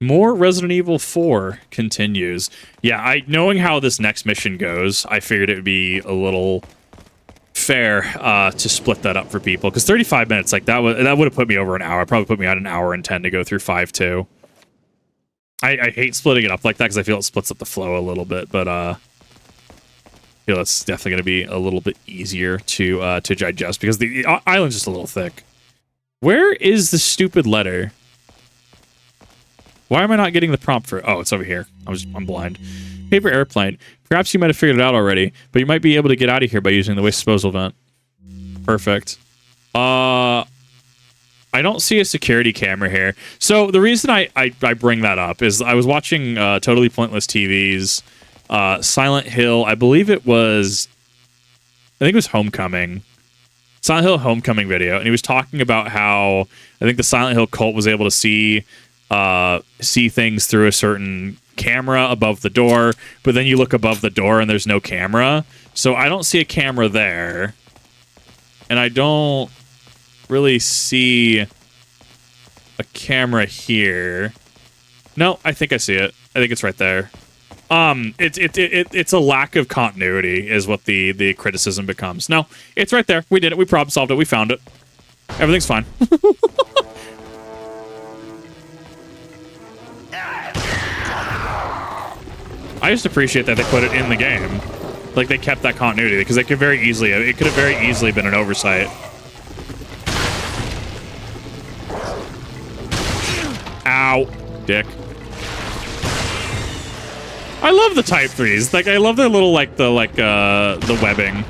More Resident Evil 4 continues. Yeah, knowing how this next mission goes, I figured it would be a little fair to split that up for people. Because 35 minutes, like that would have put me over an hour. Probably put me at an hour and 10 to go through 5 too. I hate splitting it up like that because I feel it splits up the flow a little bit, but I feel it's definitely going to be a little bit easier to digest because the island's just a little thick. Where is the stupid letter? Why am I not getting the prompt for? Oh, it's over here. I'm blind. Paper airplane. Perhaps you might have figured it out already, but you might be able to get out of here by using the waste disposal vent. Perfect. I don't see a security camera here. So the reason I bring that up is I was watching Totally Pointless TV's Silent Hill. I think it was Homecoming. Silent Hill Homecoming video, and he was talking about how I think the Silent Hill cult was able to see things through a certain camera above the door, but then you look above the door and there's no camera. So I don't see a camera there, and I don't really see a camera here. No, I think I see it. I think it's right there. It's a lack of continuity is what the criticism becomes. No, it's right there. We did it. We problem solved it. We found it. Everything's fine. I just appreciate that they put it in the game. Like, they kept that continuity, because it could very easily been an oversight. Ow. Dick. I love the Type 3s. Like, I love their little, the webbing.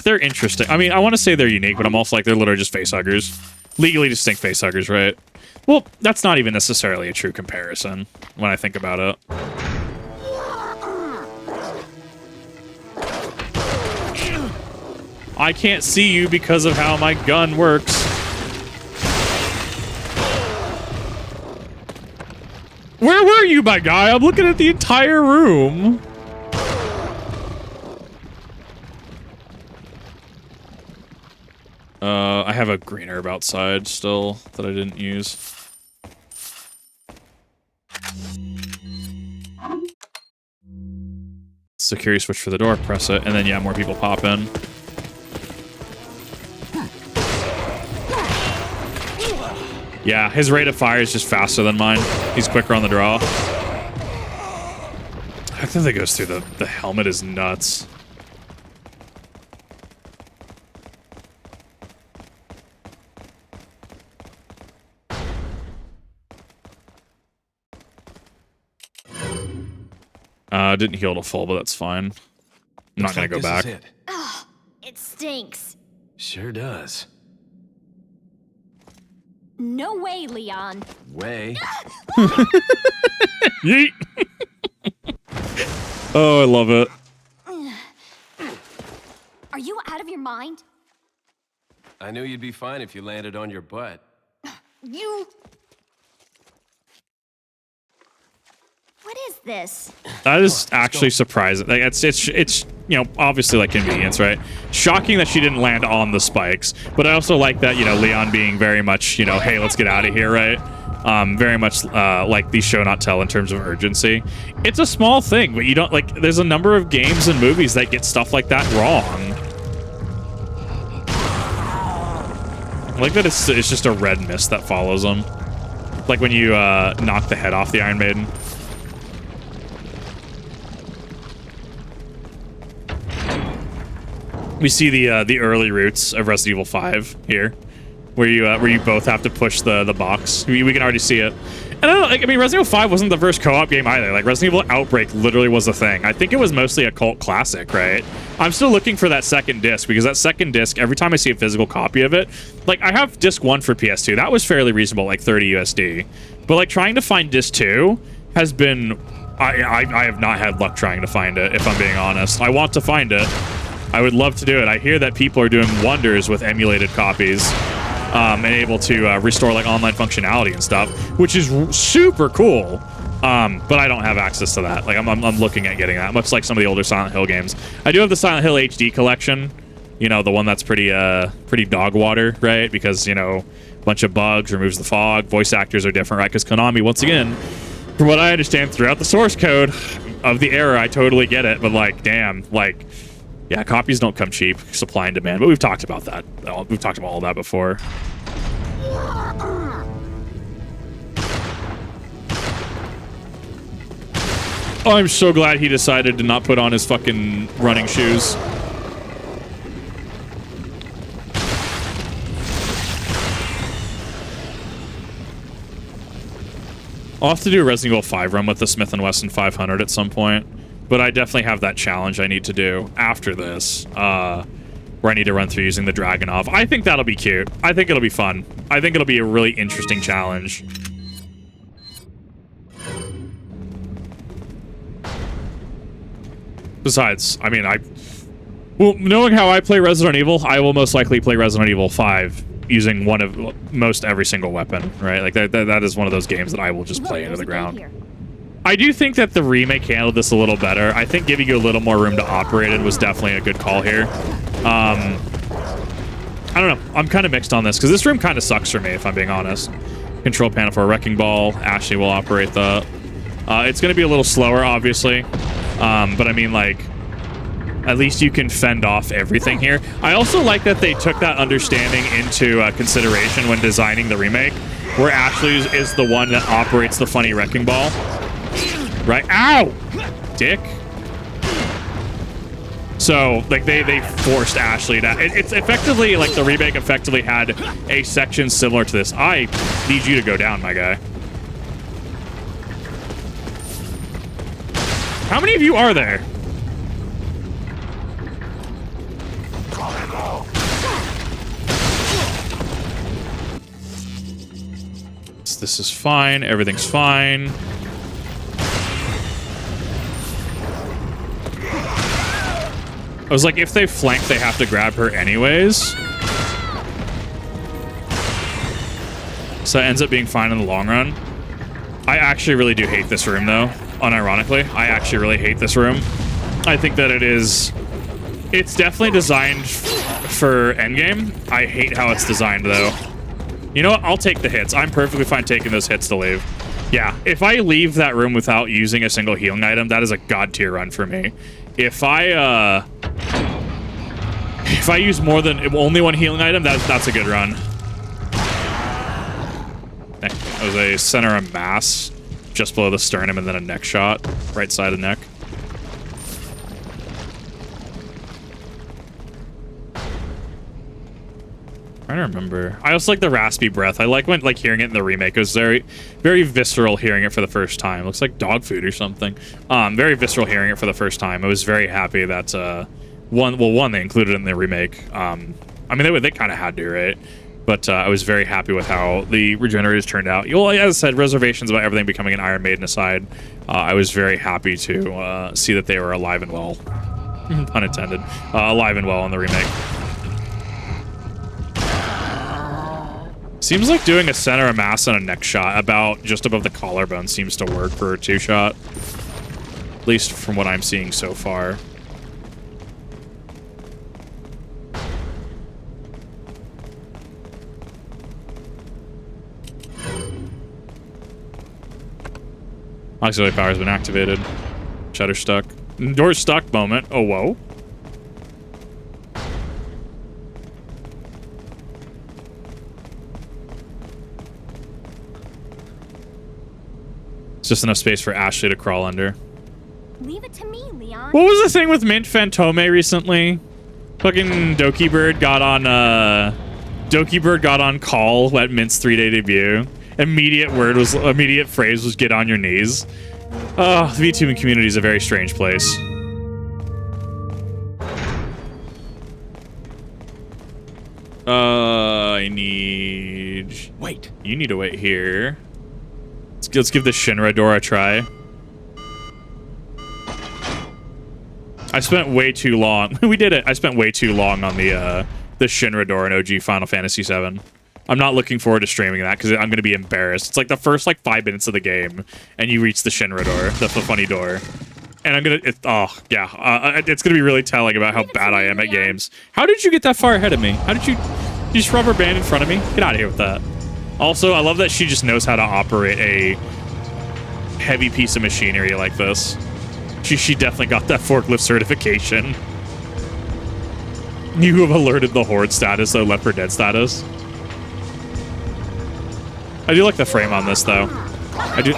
They're interesting. I mean, I want to say they're unique, but I'm also like, they're literally just facehuggers. Legally distinct facehuggers, right? Well, that's not even necessarily a true comparison when I think about it. I can't see you because of how my gun works. Where were you, my guy? I'm looking at the entire room. I have a green herb outside still that I didn't use. Security switch for the door, press it, and then yeah, more people pop in. Yeah, his rate of fire is just faster than mine. He's quicker on the draw. I think that goes through the helmet is nuts. Didn't heal to full, but that's fine. I'm not gonna go back. Oh, it stinks. Sure does. No way, Leon. Way. Yeet. Oh, I love it. Are you out of your mind? I knew you'd be fine if you landed on your butt. You... What is this? That is actually surprising. Like, it's you know, obviously like convenience, right? Shocking that she didn't land on the spikes, but I also like that, you know, Leon being very much, you know, hey, let's get out of here, right? Very much like the show not tell in terms of urgency. It's a small thing, but you don't like. There's a number of games and movies that get stuff like that wrong. I like that it's just a red mist that follows them, like when you knock the head off the Iron Maiden. We see the early roots of Resident Evil 5 here, where you both have to push the box. We can already see it. And I don't know, like, I mean, Resident Evil 5 wasn't the first co-op game either. Like, Resident Evil Outbreak literally was a thing. I think it was mostly a cult classic, right? I'm still looking for that second disc, because that second disc, every time I see a physical copy of it, like, I have disc 1 for PS2. That was fairly reasonable, like 30 USD. But, like, trying to find disc 2 has been... I have not had luck trying to find it, if I'm being honest. I want to find it. I would love to do it. I hear that people are doing wonders with emulated copies and able to restore like online functionality and stuff, which is super cool. But I don't have access to that. Like I'm looking at getting that, much like some of the older Silent Hill games. I do have the Silent Hill HD collection, you know, the one that's pretty dog water, right? Because, you know, bunch of bugs, removes the fog. Voice actors are different, right? Because Konami, once again, from what I understand throughout the source code of the era, I totally get it. But like, damn, like, yeah, copies don't come cheap. Supply and demand. But we've talked about that. We've talked about all that before. Oh, I'm so glad he decided to not put on his fucking running shoes. I'll have to do a Resident Evil 5 run with the Smith & Wesson 500 at some point, but I definitely have that challenge I need to do after this, where I need to run through using the Dragunov. I think that'll be cute. I think it'll be fun. I think it'll be a really interesting challenge. Besides, I mean, well, knowing how I play Resident Evil, I will most likely play Resident Evil 5 using one of most every single weapon, right? Like that is one of those games that I will just play into the ground. I do think that the remake handled this a little better. I think giving you a little more room to operate in was definitely a good call here. I don't know. I'm kind of mixed on this because this room kind of sucks for me, if I'm being honest. Control panel for a wrecking ball. Ashley will operate the. It's going to be a little slower, obviously, but I mean, like, at least you can fend off everything here. I also like that they took that understanding into consideration when designing the remake, where Ashley is the one that operates the funny wrecking ball. Right? Ow! Dick. So, like, they forced Ashley to... It's effectively, like, the remake effectively had a section similar to this. I need you to go down, my guy. How many of you are there? This is fine. Everything's fine. I was like, if they flank, they have to grab her anyways. So it ends up being fine in the long run. I actually really do hate this room, though. Unironically, I actually really hate this room. I think that it's definitely designed for endgame. I hate how it's designed, though. You know what? I'll take the hits. I'm perfectly fine taking those hits to leave. Yeah, if I leave that room without using a single healing item, that is a god tier run for me. If I use more than only one healing item, that's a good run. That was a center of mass just below the sternum and then a neck shot, right side of neck. Trying to remember. I also like the raspy breath. I like when hearing it in the remake. It was very, very visceral hearing it for the first time. It looks like dog food or something. Very visceral hearing it for the first time. I was very happy that one they included it in the remake. I mean they kind of had to, right? But I was very happy with how the regenerators turned out. Well, as I said, reservations about everything becoming an Iron Maiden aside, I was very happy to see that they were alive and well. Pun intended. Alive and well in the remake. Seems like doing a center of mass and a neck shot about just above the collarbone seems to work for a two-shot. At least from what I'm seeing so far. Auxiliary power has been activated. Shutter stuck. Door stuck moment. Oh, whoa. It's just enough space for Ashley to crawl under. Leave it to me, Leon. What was the thing with Mint Fantome recently? Fucking Doki Bird got on call at Mint's 3-day debut. Immediate phrase was "get on your knees." Oh, the VTubing community is a very strange place. I need. Wait. You need to wait here. Let's give the Shinra door a try. I spent way too long. We did it. I spent way too long on the Shinra door in OG Final Fantasy VII. I'm not looking forward to streaming that because I'm going to be embarrassed. It's like the first 5 minutes of the game, and you reach the Shinra door, the funny door, and I'm gonna. It's gonna be really telling about how bad I am at games. How did you get that far ahead of me? How did you just rubber band in front of me? Get out of here with that. Also, I love that she just knows how to operate a heavy piece of machinery like this. She definitely got that forklift certification. You have alerted the horde status, though, left for dead status. I do like the frame on this, though. I do.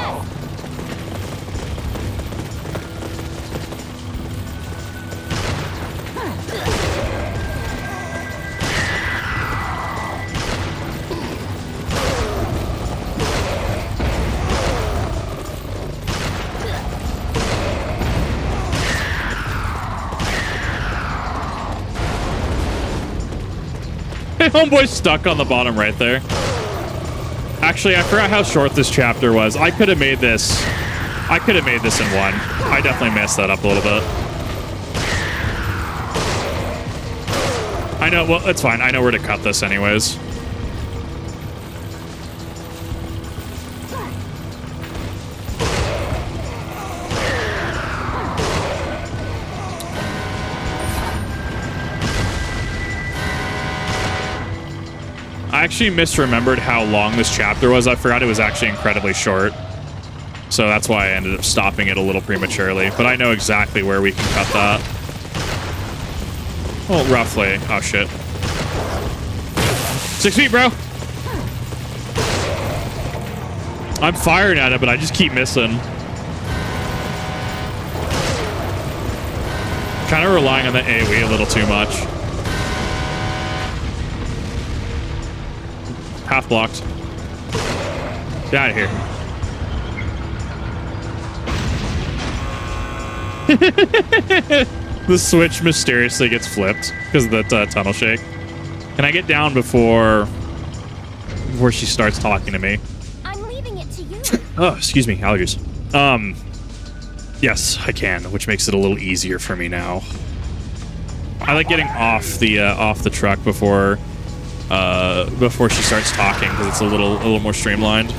Homeboy's stuck on the bottom right there. Actually, I forgot how short this chapter was. I could have made this. I could have made this in one. I definitely messed that up a little bit. I know. Well, it's fine. I know where to cut this, anyways. I actually misremembered how long this chapter was. I forgot it was actually incredibly short. So that's why I ended up stopping it a little prematurely. But I know exactly where we can cut that. Well, roughly. Oh, shit. 6 feet, bro. I'm firing at it, but I just keep missing. Kind of relying on the AoE a little too much. Half blocked. Get out of here. The switch mysteriously gets flipped because of that tunnel shake. Can I get down before she starts talking to me? I'm leaving it to you. Oh, excuse me, allergies. Yes, I can, which makes it a little easier for me now. I like getting off the truck before she starts talking because it's a little more streamlined.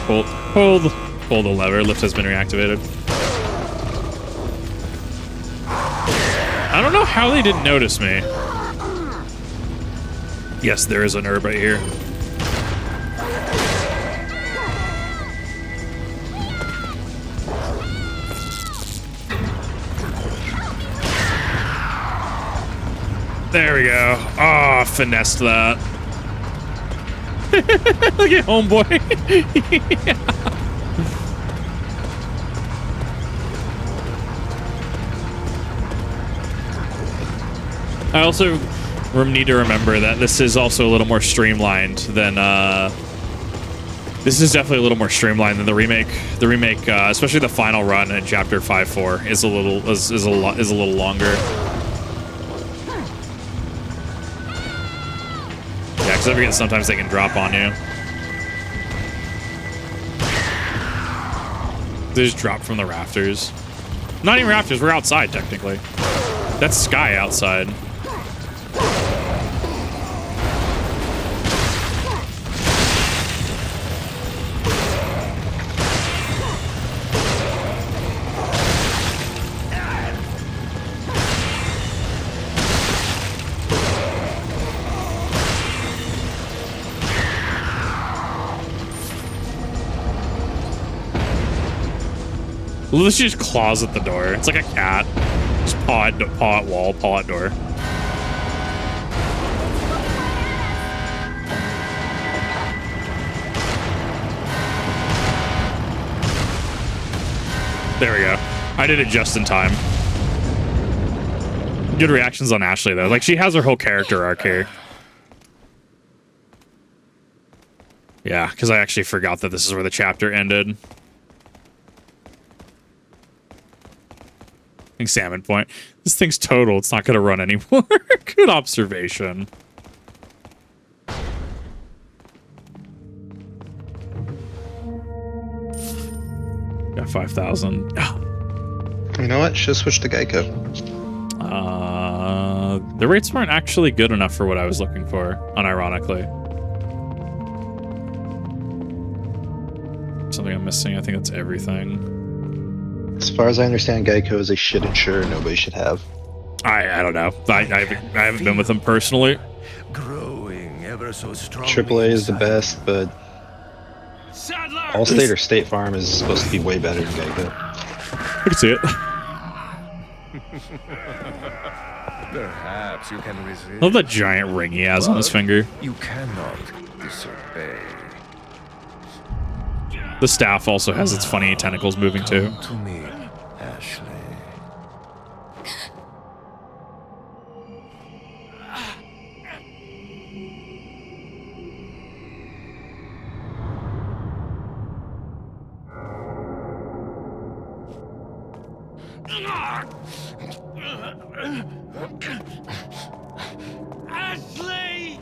Pull the lever. Lift has been reactivated. I don't know how they didn't notice me. Yes, there is an herb right here. There we go. Oh, finessed that. Look at homeboy. Yeah. I also need to remember that this is also a little more streamlined than this is definitely a little more streamlined than the remake. The remake, especially the final run in chapter 5-4, is a little longer. Yeah, because I forget sometimes they can drop on you. They just drop from the rafters. Not even rafters, we're outside technically. That's sky outside. This just claws at the door. It's like a cat. Just paw at wall, paw at door. There we go. I did it just in time. Good reactions on Ashley, though. Like, she has her whole character arc here. Yeah, because I actually forgot that this is where the chapter ended. Salmon point. This thing's total. It's not going to run anymore. Good observation. Got 5,000. You know what? Should switch to Geico. The rates weren't actually good enough for what I was looking for, unironically. Something I'm missing. I think that's everything. As far as I understand, Geico is a shit insurer nobody should have. I don't know. I haven't been with them personally. Growing ever so strongly. AAA is the best, but Sadler! Allstate or State Farm is supposed to be way better than Geico. I can see it. Perhaps you can resist. I love that giant ring he has on his finger. You cannot disobey. The staff also has its funny tentacles moving too. Come to me, Ashley. Ashley!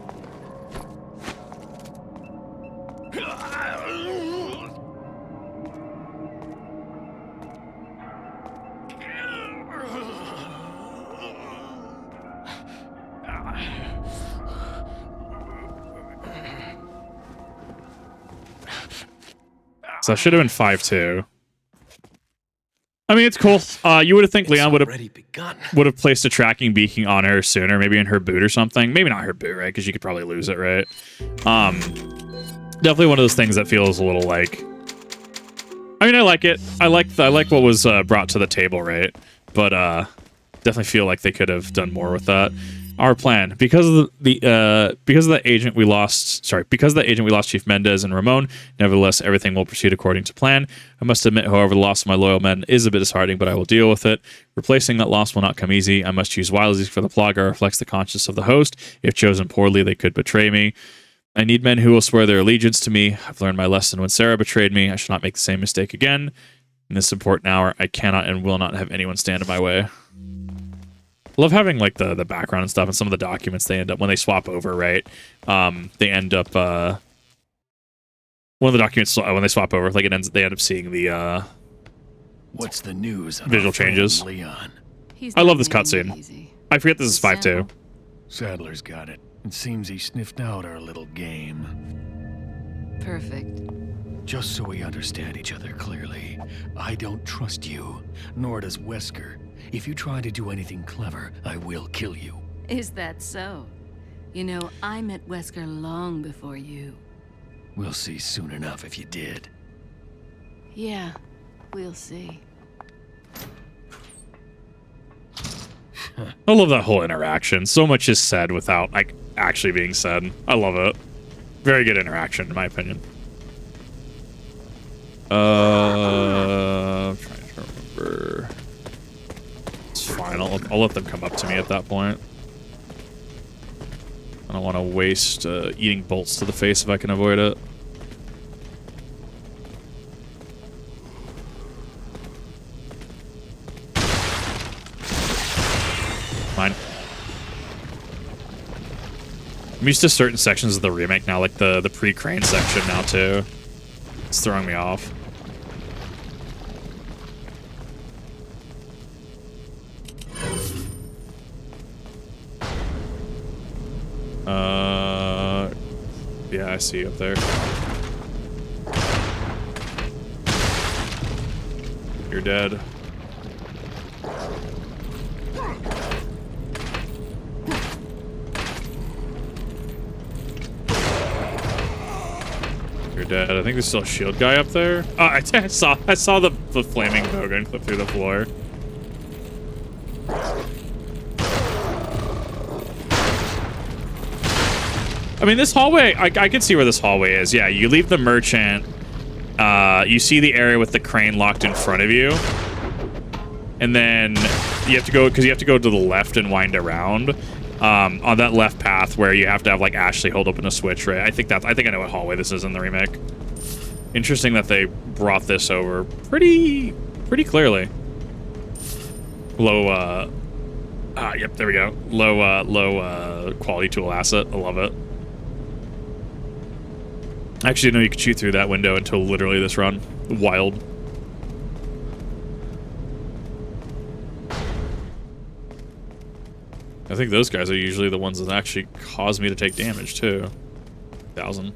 So that should have been 5-2. I mean, it's cool. You would have think Leon would have placed a tracking beacon on her sooner, maybe in her boot or something. Maybe not her boot, right? Because you could probably lose it, right? Definitely one of those things that feels a little like. I mean, I like it. I like what was brought to the table, right? But definitely feel like they could have done more with that. Our plan, because of the agent we lost, Chief Mendez and Ramon. Nevertheless, everything will proceed according to plan. I must admit, however, the loss of my loyal men is a bit disheartening, but I will deal with it. Replacing that loss will not come easy. I must choose wisely, for the Plaga reflects the conscience of the host. If chosen poorly, they could betray me. I need men who will swear their allegiance to me. I've learned my lesson when Sarah betrayed me. I shall not make the same mistake again. In this important hour, I cannot and will not have anyone stand in my way. I love having like the background and stuff, and some of the documents they end up when they swap over, right? They end up one of the documents when they swap over, like they end up seeing the What's the news? Visual changes. Leon. I love this cutscene. I forget this is 5-2. Sadler's got it. It seems he sniffed out our little game. Perfect. Just so we understand each other clearly, I don't trust you, nor does Wesker. If you try to do anything clever, I will kill you. Is that so? You know, I met Wesker long before you. We'll see soon enough if you did. Yeah, we'll see. I love that whole interaction. So much is said without like actually being said. I love it. Very good interaction, in my opinion. I'm trying to remember. It's fine. I'll let them come up to me at that point. I don't want to waste eating bolts to the face if I can avoid it. Mine. I'm used to certain sections of the remake now, like the pre-crane section now too. It's throwing me off. Yeah, I see you up there. You're dead. You're dead. I think there's still a shield guy up there. Oh, I saw the flaming bowgun clip through the floor. I mean, this hallway, I can see where this hallway is. Yeah, you leave the merchant. You see the area with the crane locked in front of you. And then you have to go, because you have to go to the left and wind around. On that left path where you have to have like Ashley hold open a switch, right? I think I know what hallway this is in the remake. Interesting that they brought this over pretty clearly. Low yep, there we go. Low quality tool asset. I love it. I actually didn't know you could shoot through that window until literally this run. Wild. I think those guys are usually the ones that actually cause me to take damage, too. 1,000.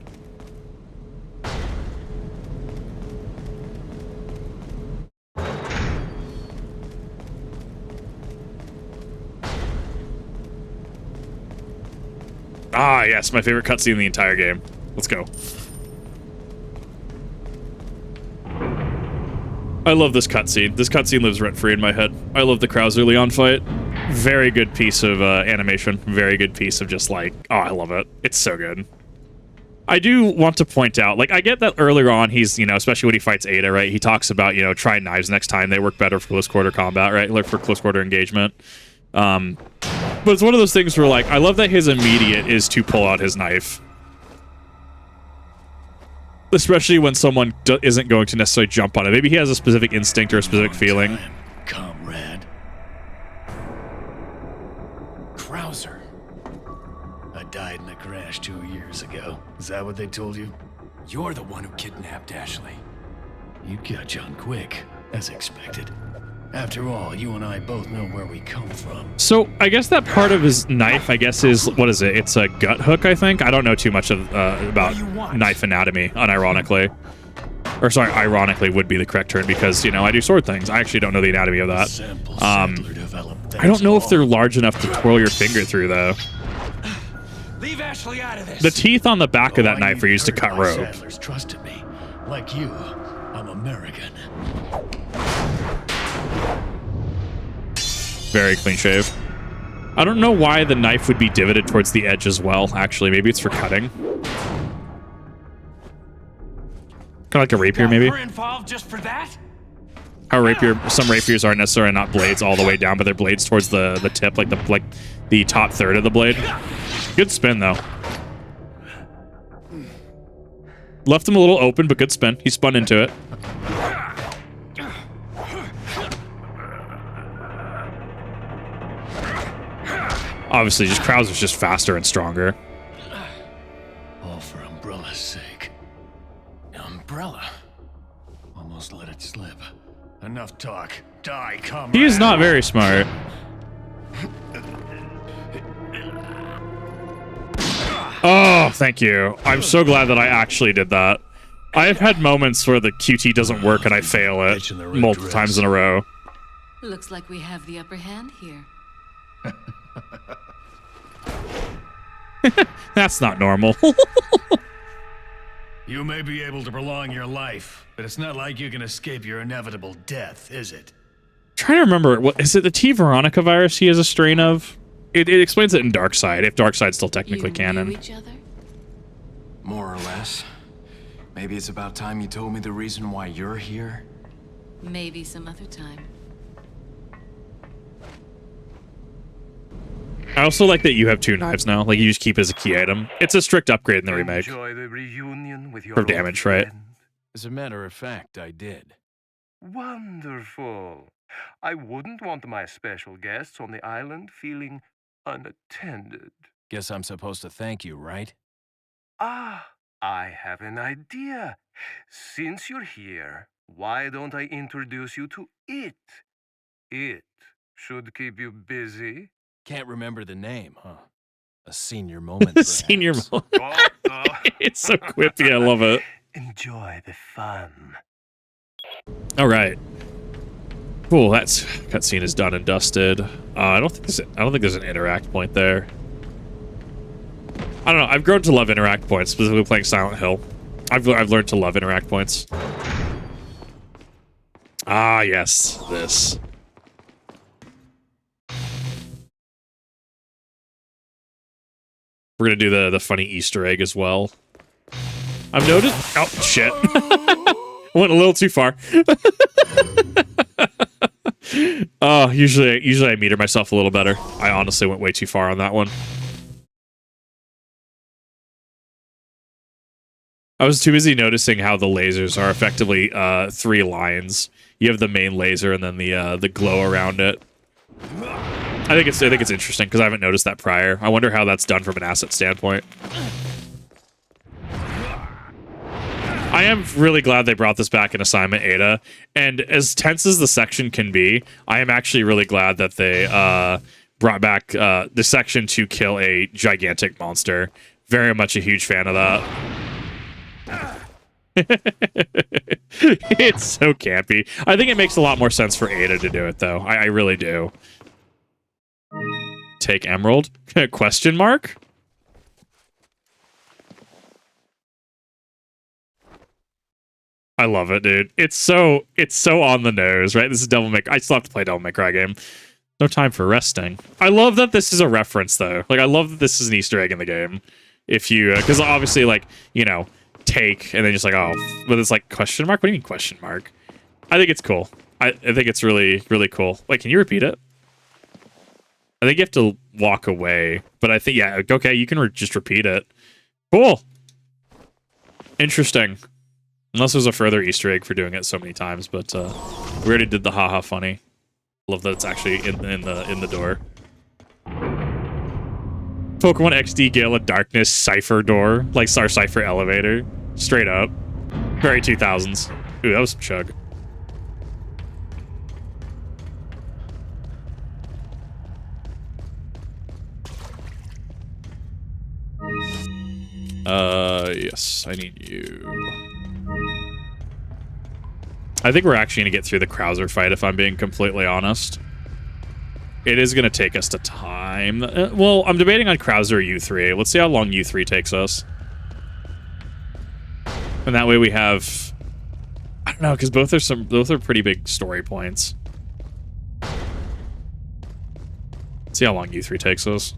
Ah, yes, my favorite cutscene in the entire game. Let's go. I love this cutscene. This cutscene lives rent-free in my head. I love the Krauser-Leon fight. Very good piece of animation. Very good piece of just like, oh, I love it. It's so good. I do want to point out, like, I get that earlier on he's, you know, especially when he fights Ada, right? He talks about, you know, try knives next time. They work better for close quarter combat, right? Like, for close quarter engagement. But it's one of those things where, like, I love that his immediate is to pull out his knife. Especially when someone isn't going to necessarily jump on it. Maybe he has a specific instinct or a specific feeling. Comrade. Krauser. I died in a crash 2 years ago. Is that what they told you? You're the one who kidnapped Ashley. You catch on quick, as expected. After all, you and I both know where we come from. So, I guess that part of his knife, I guess, is, what is it? It's a gut hook, I think? I don't know too much of about knife anatomy, unironically. Or, sorry, ironically would be the correct term, because, you know, I do sword things. I actually don't know the anatomy of that. I don't know if they're large enough to twirl your finger through, though. Leave Ashley out of this. The teeth on the back of that knife are used to cut rope. Settlers trusted me. Like you, I'm American. Very clean shave. I don't know why the knife would be divoted towards the edge as well, actually. Maybe it's for cutting. Kind of like a rapier, maybe? Involved just for that? How some rapiers aren't necessarily not blades all the way down, but they're blades towards the tip, like the top third of the blade. Good spin, though. Left him a little open, but good spin. He spun into it. Obviously, just Krauser's just faster and stronger. All for Umbrella's sake. Umbrella. Almost let it slip. Enough talk. Die, comrade. He is not very smart. Oh, thank you. I'm so glad that I actually did that. I have had moments where the QT doesn't work and I fail it multiple times in a row. Looks like we have the upper hand here. That's not normal. You may be able to prolong your life, but it's not like you can escape your inevitable death, is it? Trying to remember, what is it? The T Veronica virus he has a strain of? It explains it in Darkseid, if Darkseid's still technically canon. Each other? More or less. Maybe it's about time you told me the reason why you're here. Maybe some other time. I also like that you have 2 knives now. Like, you just keep as a key item. It's a strict upgrade in the remake. Enjoy the reunion with your For damage, right? friend. As a matter of fact, I did. Wonderful. I wouldn't want my special guests on the island feeling unattended. Guess I'm supposed to thank you, right? Ah, I have an idea. Since you're here, why don't I introduce you to it? It should keep you busy. Can't remember the name, huh? A senior moment, The perhaps. senior moment. Oh, It's so quippy. I love it. enjoy the fun. All right. Cool. That's cutscene is done and dusted. I don't think there's an interact point there. I don't know. I've grown to love interact points, specifically playing Silent Hill. I've learned to love interact points. Ah, yes, this. We're gonna do the funny Easter egg as well. I've noticed. Oh shit! Went a little too far. Oh, usually I meter myself a little better. I honestly went way too far on that one. I was too busy noticing how the lasers are effectively 3 lines. You have the main laser and then the glow around it. I think it's interesting because I haven't noticed that prior. I wonder how that's done from an asset standpoint. I am really glad they brought this back in Assignment Ada, and as tense as the section can be, I am actually really glad that they brought back the section to kill a gigantic monster. Very much a huge fan of that. It's so campy. I think it makes a lot more sense for Ada to do it, though. I really do. Take Emerald? Question mark? I love it, dude. It's so on the nose, right? This is Devil May Cry. I still have to play Devil May Cry game. No time for resting. I love that this is a reference, though. Like, I love that this is an Easter egg in the game. If you, because obviously, like, you know, take, and then just like, oh, but it's like, question mark? What do you mean question mark? I think it's cool. I think it's really, really cool. Wait, can you repeat it? I think you have to walk away, but I think, yeah, okay, you can just repeat it. Cool. Interesting. Unless there's a further Easter egg for doing it so many times, but we already did the haha funny. Love that it's actually in the door. Pokemon XD Gale of Darkness Cypher door, like our Cypher elevator, straight up. Very 2000s. Ooh, that was some chug. Yes, I need you. I think we're actually going to get through the Krauser fight, if I'm being completely honest. It is going to take us to time. Well, I'm debating on Krauser or U3. Let's see how long U3 takes us. And that way we have... I don't know, because both are pretty big story points. Let's see how long U3 takes us.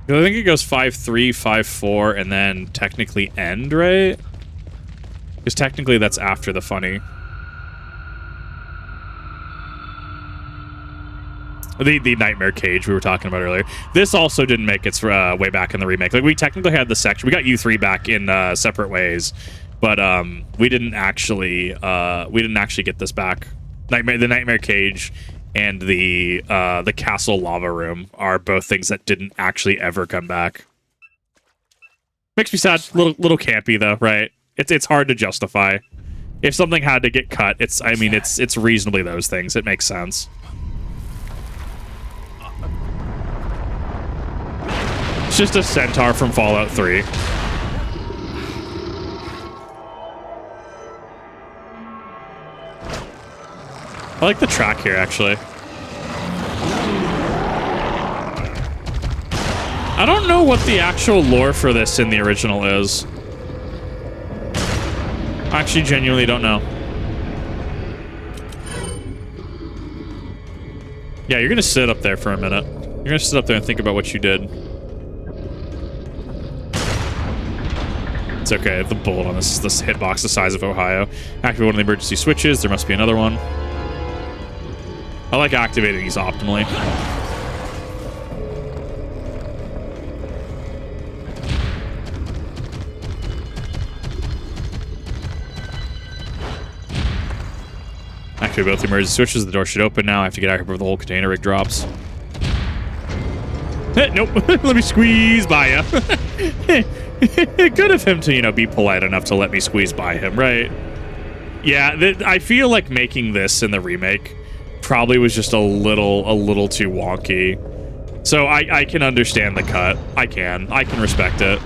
I think it goes 5-3, 5-4, and then technically end, right? Because technically that's after the funny. The Nightmare Cage we were talking about earlier. This also didn't make its way back in the remake. Like, we technically had the section. We got U3 back in separate ways, but we didn't actually get this back. The Nightmare Cage and the Castle Lava Room are both things that didn't actually ever come back. Makes me sad. Little campy though, right? It's hard to justify. If something had to get cut, it's reasonably those things. It makes sense. It's just a centaur from Fallout 3. I like the track here, actually. I don't know what the actual lore for this in the original is. I actually genuinely don't know. Yeah, you're gonna sit up there for a minute. You're gonna sit up there and think about what you did. It's okay, the bullet on this hitbox the size of Ohio. Activate one of the emergency switches. There must be another one. I like activating these optimally. Activate both the emergency switches. The door should open now. I have to get out here before the whole container rig drops. Nope. Let me squeeze by ya. Good of him to, you know, be polite enough to let me squeeze by him, right? Yeah, I feel like making this in the remake probably was just a little too wonky. So I can understand the cut. I can respect it.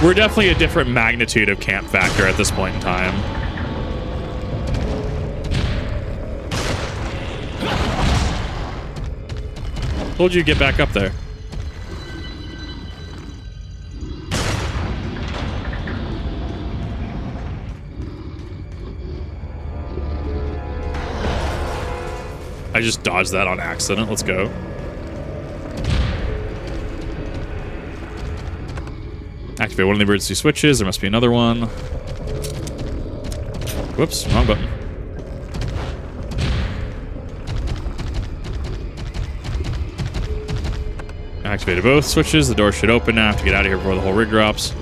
We're definitely a different magnitude of camp factor at this point in time. Told you to get back up there. I just dodged that on accident. Let's go. Activate one of the emergency switches. There must be another one. Whoops, wrong button. Activated both switches. The door should open now. I have to get out of here before the whole rig drops.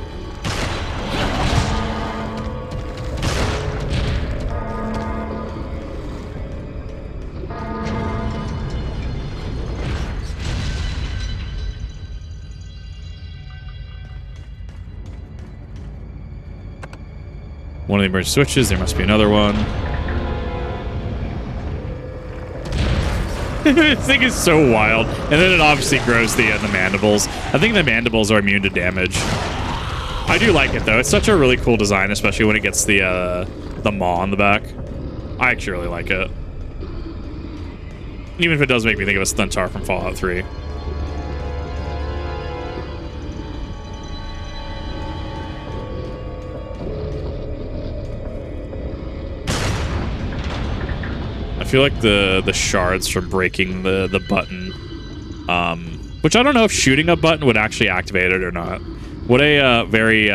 One of the emergency switches. There must be another one. This thing is so wild. And then it obviously grows the mandibles. I think the mandibles are immune to damage. I do like it though. It's such a really cool design, especially when it gets the maw on the back. I actually really like it. Even if it does make me think of a Stentar from Fallout 3. I feel like the shards from breaking the button, which I don't know if shooting a button would actually activate it or not. What a very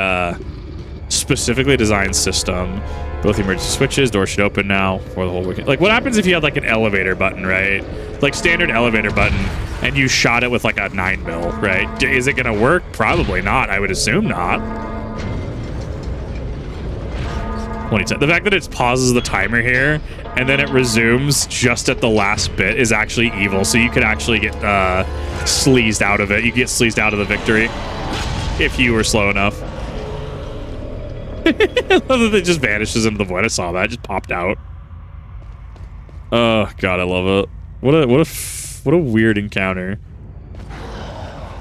specifically designed system. Both emergency switches, door should open now for the whole weekend. Like, what happens if you had like an elevator button, right? Like standard elevator button, and you shot it with like a 9mm, right? Is it gonna work? Probably not. I would assume not. The fact that it pauses the timer here and then it resumes just at the last bit is actually evil. So you could actually get sleazed out of it. You get sleazed out of the victory if you were slow enough. I love that it just vanishes into the void. I saw that. It just popped out. Oh god, I love it. What a weird encounter.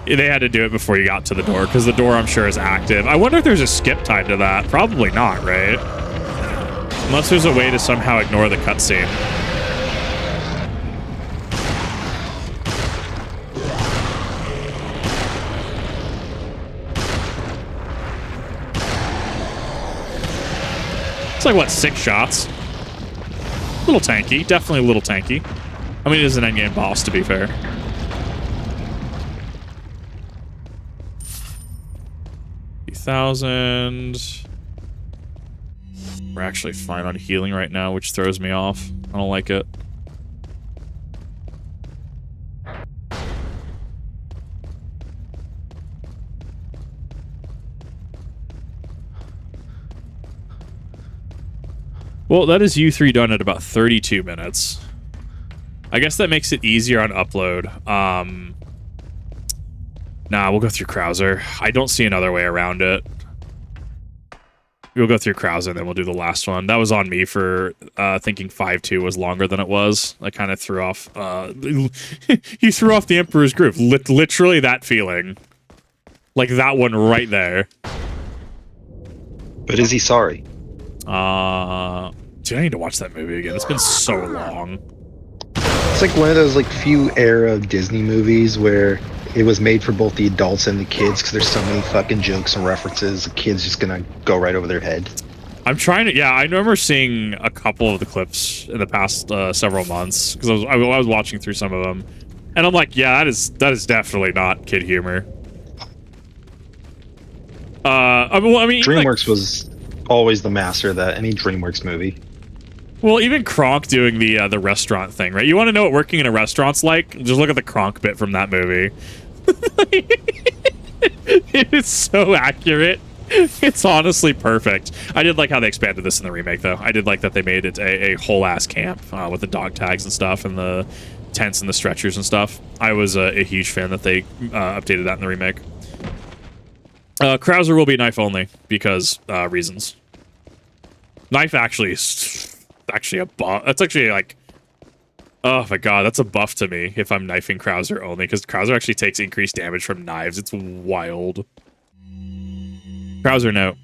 They had to do it before you got to the door because the door, I'm sure, is active. I wonder if there's a skip time to that. Probably not, right? Unless there's a way to somehow ignore the cutscene. It's like, what, 6 shots? A little tanky. Definitely a little tanky. I mean, it is an endgame boss, to be fair. $1,000. We're actually fine on healing right now, which throws me off. I don't like it. Well, that is U3 done at about 32 minutes. I guess that makes it easier on upload. Nah, we'll go through Krauser. I don't see another way around it. We'll go through Krauser, and then we'll do the last one. That was on me for thinking 5-2 was longer than it was. I kind of threw off... you threw off the Emperor's Groove. Literally that feeling. Like that one right there. But is he sorry? Dude, I need to watch that movie again. It's been so long. It's like one of those like few era Disney movies where it was made for both the adults and the kids because there's so many fucking jokes and references. The kids just gonna go right over their head. I'm trying to... Yeah, I remember seeing a couple of the clips in the past several months because I was watching through some of them, and I'm like, yeah, that is definitely not kid humor. I mean, DreamWorks was always the master of that. Any DreamWorks movie. Well, even Kronk doing the restaurant thing, right? You want to know what working in a restaurant's like? Just look at the Kronk bit from that movie. It is so accurate. It's honestly perfect. I did like how they expanded this in the remake, though. I did like that they made it a whole-ass camp with the dog tags and stuff and the tents and the stretchers and stuff. I was a huge fan that they updated that in the remake. Krauser will be knife only because reasons. Knife actually is actually a buff. That's actually like, oh my god, that's a buff to me if I'm knifing Krauser only, because Krauser actually takes increased damage from knives. It's wild. Krauser note.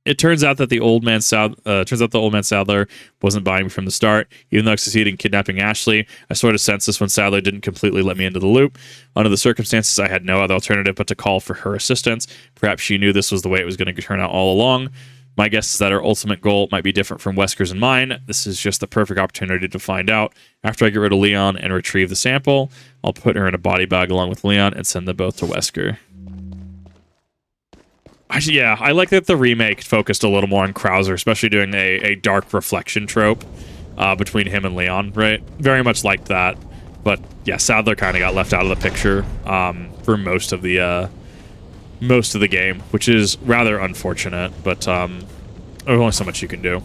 It turns out that the old man Sadler wasn't buying me from the start. Even though I succeeded in kidnapping Ashley, I sort of sensed this when Sadler didn't completely let me into the loop. Under the circumstances, I had no other alternative but to call for her assistance. Perhaps she knew this was the way it was going to turn out all along. My guess is that her ultimate goal might be different from Wesker's and mine. This is just the perfect opportunity to find out. After I get rid of Leon and retrieve the sample, I'll put her in a body bag along with Leon and send them both to Wesker. Yeah, I like that the remake focused a little more on Krauser, especially doing a dark reflection trope between him and Leon, right? Very much liked that. But yeah, Sadler kind of got left out of the picture for most of the game, which is rather unfortunate, but there's only so much you can do.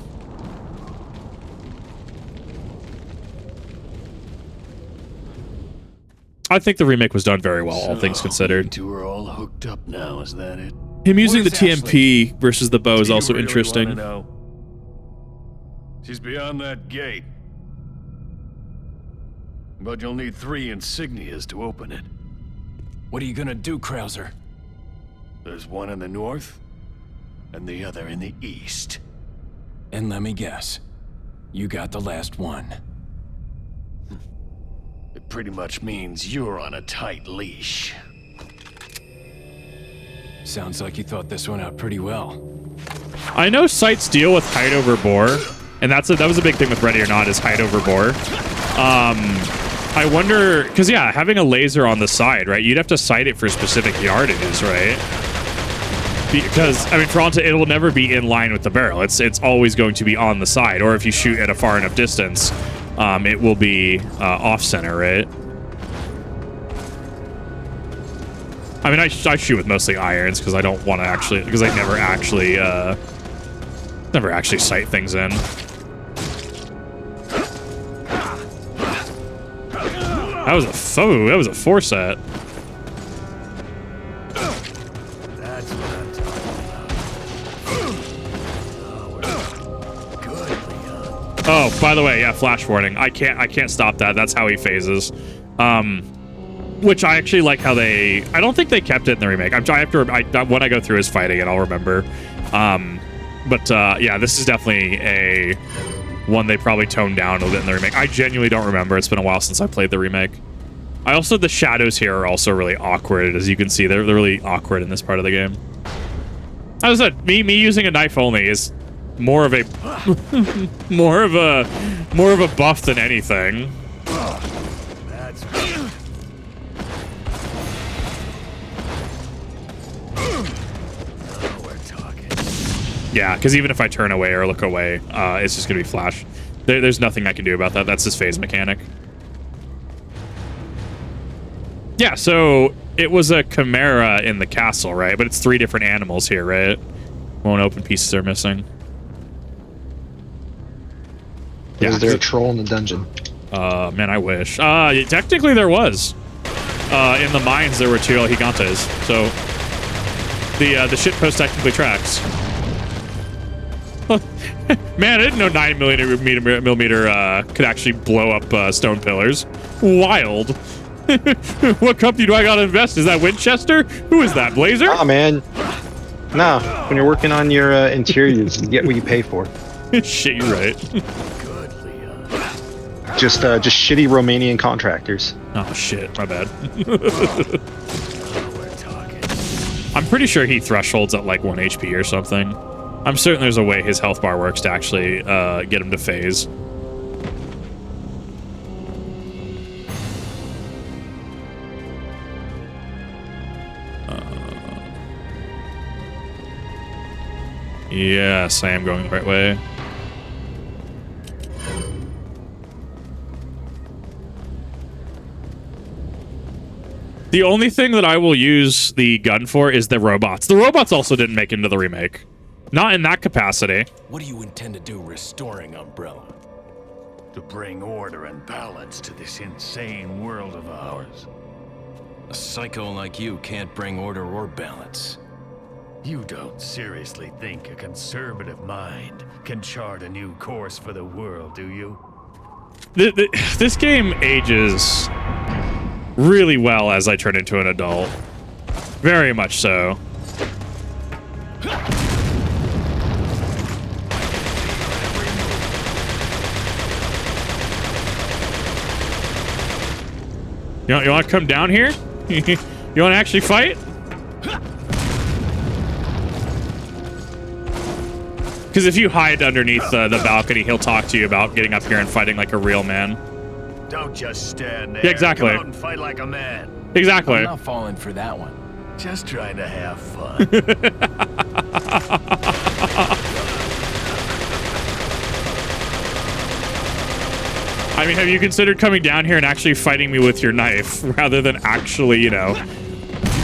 I think the remake was done very well, all things considered. You two are all hooked up now, is that it? Him using the Where's TMP versus the bow is Do you also really interesting. wanna know? She's beyond that gate. But you'll need 3 insignias to open it. What are you gonna do, Krauser? There's one in the north, and the other in the east. And let me guess, you got the last one. It pretty much means you're on a tight leash. Sounds like you thought this one out pretty well. I know sites deal with height over bore, and that was a big thing with Ready or Not is height over bore. I wonder, because yeah, having a laser on the side, right? You'd have to sight it for specific yardages, right? Because I mean, it will never be in line with the barrel. It's always going to be on the side, or if you shoot at a far enough distance, it will be off center, right? I mean, I shoot with mostly irons because I don't want to actually, because I never actually sight things in. That was a foe. That was a 4-set. That's what I'm talking about. Good, Leon. Oh, by the way, yeah, flash warning. I can't stop that. That's how he phases. Which I actually like how I don't think they kept it in the remake. When I go through his fighting it, I'll remember. Yeah, this is definitely one they probably toned down a little bit in the remake. I genuinely don't remember. It's been a while since I played the remake. The shadows here are also really awkward, as you can see. They're really awkward in this part of the game. As I said, me using a knife only is more of a more of a buff than anything. That's good. Now we're talking. Yeah, because even if I turn away or look away, it's just gonna be flash. There's nothing I can do about that. That's his phase mechanic. Yeah, so it was a chimera in the castle, right? But it's 3 different animals here, right? One open pieces are missing. Is there a troll in the dungeon? Man, I wish. Technically there was. In the mines there were 2 El Gigantes, so the shitpost technically tracks. Man, I didn't know 9mm could actually blow up stone pillars. Wild. What company do I gotta invest? Is that Winchester? Who is that, Blazer? Oh man. No, when you're working on your interiors, you get what you pay for. Shit, you're right. Good, Leon. Just shitty Romanian contractors. Oh shit, my bad. Now we're talking. I'm pretty sure he thresholds at like 1 HP or something. I'm certain there's a way his health bar works to actually get him to phase. Yes, I am going the right way. The only thing that I will use the gun for is the robots. The robots also didn't make it into the remake. Not in that capacity. What do you intend to do restoring Umbrella? To bring order and balance to this insane world of ours. A psycho like you can't bring order or balance. You don't seriously think a conservative mind can chart a new course for the world, do you? This game ages really well as I turn into an adult. Very much so. You want to come down here? You want to actually fight? Because if you hide underneath the balcony, he'll talk to you about getting up here and fighting like a real man. Don't just stand there. Yeah, exactly. Come out and fight like a man. Exactly. I'm not falling for that one. Just trying to have fun. I mean, have you considered coming down here and actually fighting me with your knife rather than actually, you know,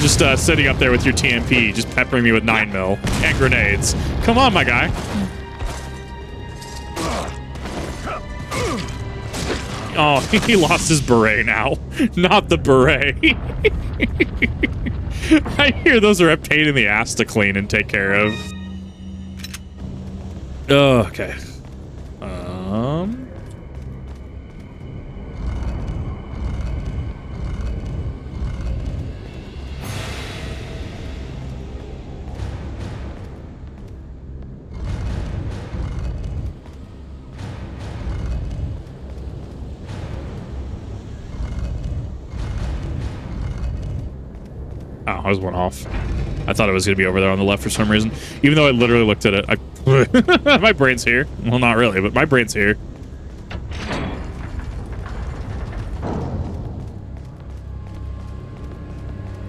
just sitting up there with your TMP, just peppering me with 9mm and grenades? Come on, my guy. Oh, he lost his beret now. Not the beret. I hear those are a pain in the ass to clean and take care of. Oh, okay. Oh, I was one off. I thought it was going to be over there on the left for some reason. Even though I literally looked at it. My brain's here. Well, not really, but my brain's here.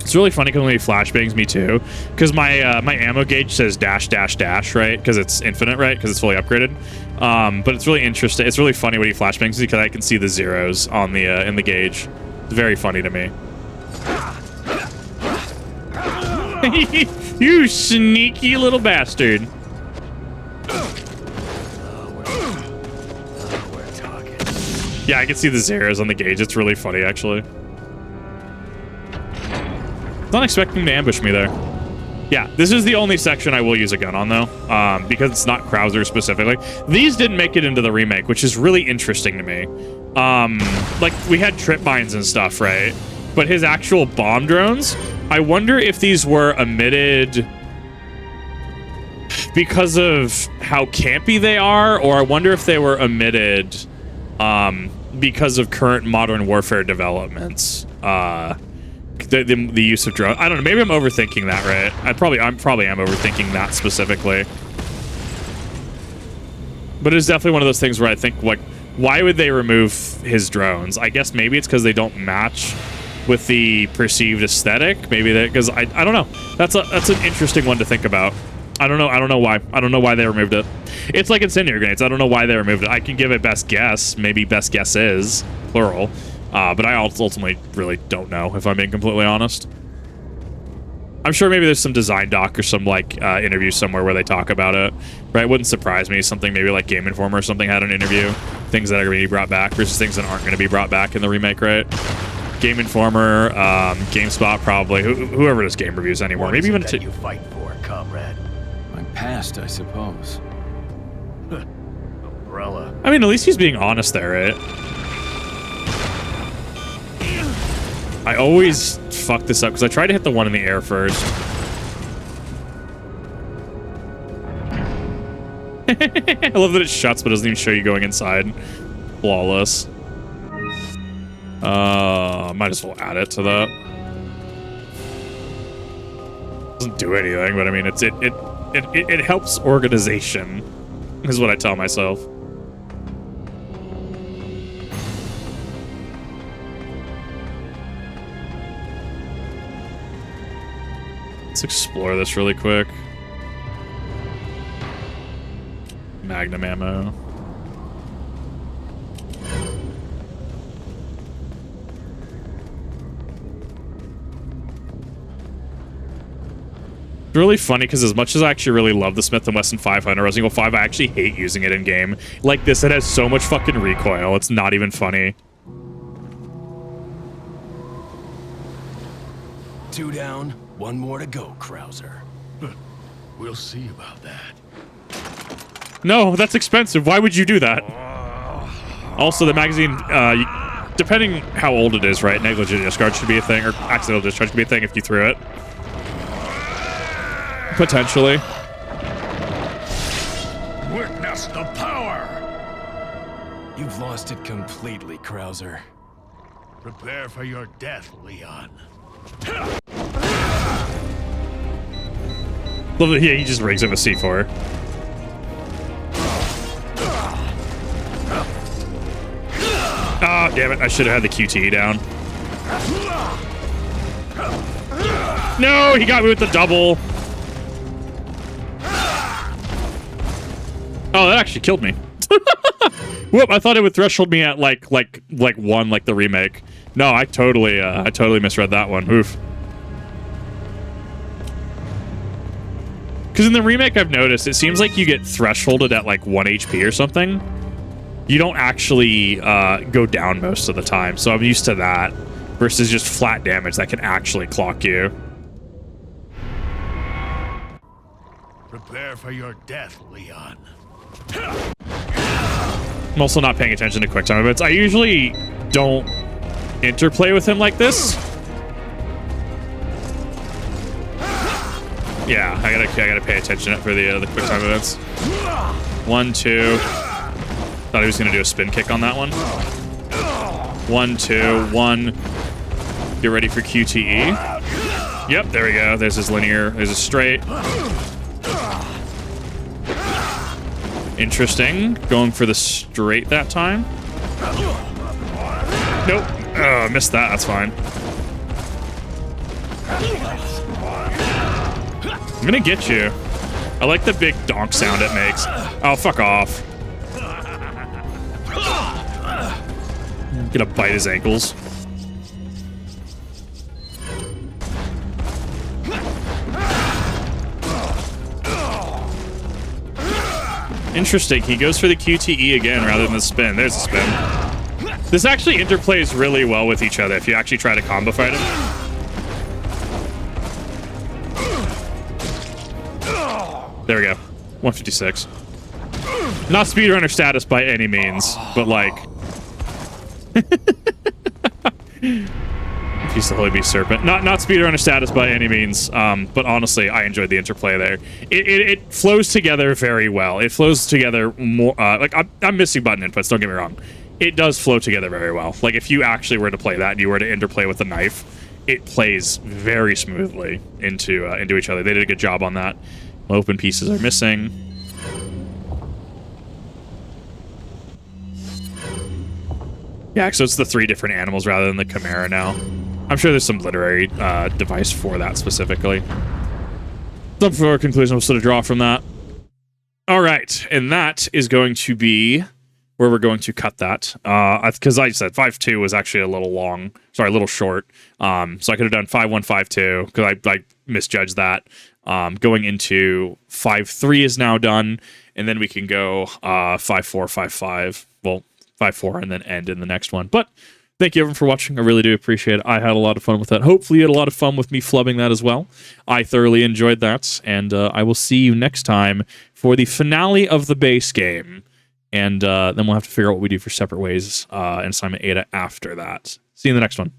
It's really funny because when he flashbangs me too, because my my ammo gauge says dash dash dash, right? Because it's infinite, right? Because it's fully upgraded. But it's really interesting. It's really funny when he flashbangs me because I can see the zeros on the in the gauge. It's very funny to me. You sneaky little bastard. We're talking. Yeah, I can see the zeros on the gauge. It's really funny, actually. Not expecting to ambush me there. Yeah, this is the only section I will use a gun on, though, because it's not Krauser specifically. These didn't make it into the remake, which is really interesting to me. Like, we had trip mines and stuff, right? But his actual bomb drones, I wonder if these were omitted because of how campy they are, or I wonder if they were omitted because of current modern warfare developments. The use of drones. I don't know. Maybe I'm overthinking that, right? I'm probably am overthinking that specifically. But it's definitely one of those things where I think, like, why would they remove his drones? I guess maybe it's because they don't match with the perceived aesthetic. Maybe that because I don't know. That's an interesting one to think about. I don't know why. I don't know why they removed it. It's like incendiary grenades. I don't know why they removed it. I can give a best guess. Maybe best guess is plural. But I ultimately really don't know, if I'm being completely honest. I'm sure maybe there's some design doc or some, like, interview somewhere where they talk about it, right? Wouldn't surprise me. Something maybe like Game Informer or something had an interview. Things that are going to be brought back versus things that aren't going to be brought back in the remake, right? Game Informer, GameSpot probably. Whoever does game reviews anymore. What Maybe even... that you fight for, comrade? My past, I suppose. Umbrella. I mean, at least he's being honest there, right? I always fuck this up because I try to hit the one in the air first. I love that it shuts but doesn't even show you going inside. Flawless. Might as well add it to that. Doesn't do anything, but I mean, it helps organization, is what I tell myself. Let's explore this really quick. Magnum ammo. It's really funny because as much as I actually really love the Smith & Wesson 500 Resident Evil 5, I actually hate using it in game. Like this, it has so much fucking recoil. It's not even funny. 2 down, 1 more to go, Krauser. We'll see about that. No, that's expensive. Why would you do that? Also, the magazine, depending how old it is, right? Negligent discharge should be a thing, or accidental discharge should be a thing if you threw it. Potentially. Witness the power! You've lost it completely, Krauser. Prepare for your death, Leon. Love that he just rigs him a C4. Oh, damn it. I should have had the QTE down. No, he got me with the double. Oh, that actually killed me. Whoop, I thought it would threshold me at like 1, like the remake. No, I totally misread that one. Oof. Because in the remake, I've noticed it seems like you get thresholded at like 1 HP or something. You don't actually go down most of the time, so I'm used to that versus just flat damage that can actually clock you. Prepare for your death, Leon. I'm also not paying attention to quick time events. I usually don't interplay with him like this. Yeah, I gotta pay attention for the quick time events. 1, 2. Thought he was gonna do a spin kick on that one. 1, 2, 1. Get ready for QTE. Yep, there we go. There's his linear. There's a straight. Interesting. Going for the straight that time. Nope. Oh, missed that. That's fine. I'm gonna get you. I like the big donk sound it makes. Oh, fuck off. I'm gonna bite his ankles. Interesting. He goes for the QTE again rather than the spin. There's a spin. This actually interplays really well with each other if you actually try to combo fight him. There we go. 156. Not speedrunner status by any means, but like... Piece of Holy Beast Serpent. Not speedrunner status by any means, but honestly, I enjoyed the interplay there. It flows together very well. It flows together more... like, I'm missing button inputs, don't get me wrong. It does flow together very well. Like, if you actually were to play that and you were to interplay with the knife, it plays very smoothly into each other. They did a good job on that. Open pieces are missing. Yeah, so it's the 3 different animals rather than the Chimera now. I'm sure there's some literary device for that specifically. So for our conclusion, we'll sort of draw from that. All right, and that is going to be where we're going to cut that. Because I said 5-2 was actually a little long. Sorry, a little short. So I could have done 5-1, 5-2 because I misjudged that. Going into 5-3 is now done, and then we can go 5-4, 5-5. Well, 5-4 and then end in the next one. But thank you everyone for watching. I really do appreciate it. I had a lot of fun with that. Hopefully you had a lot of fun with me flubbing that as well. I thoroughly enjoyed that, and I will see you next time for the finale of the base game. And then we'll have to figure out what we do for separate ways in assignment Ada after that. See you in the next one.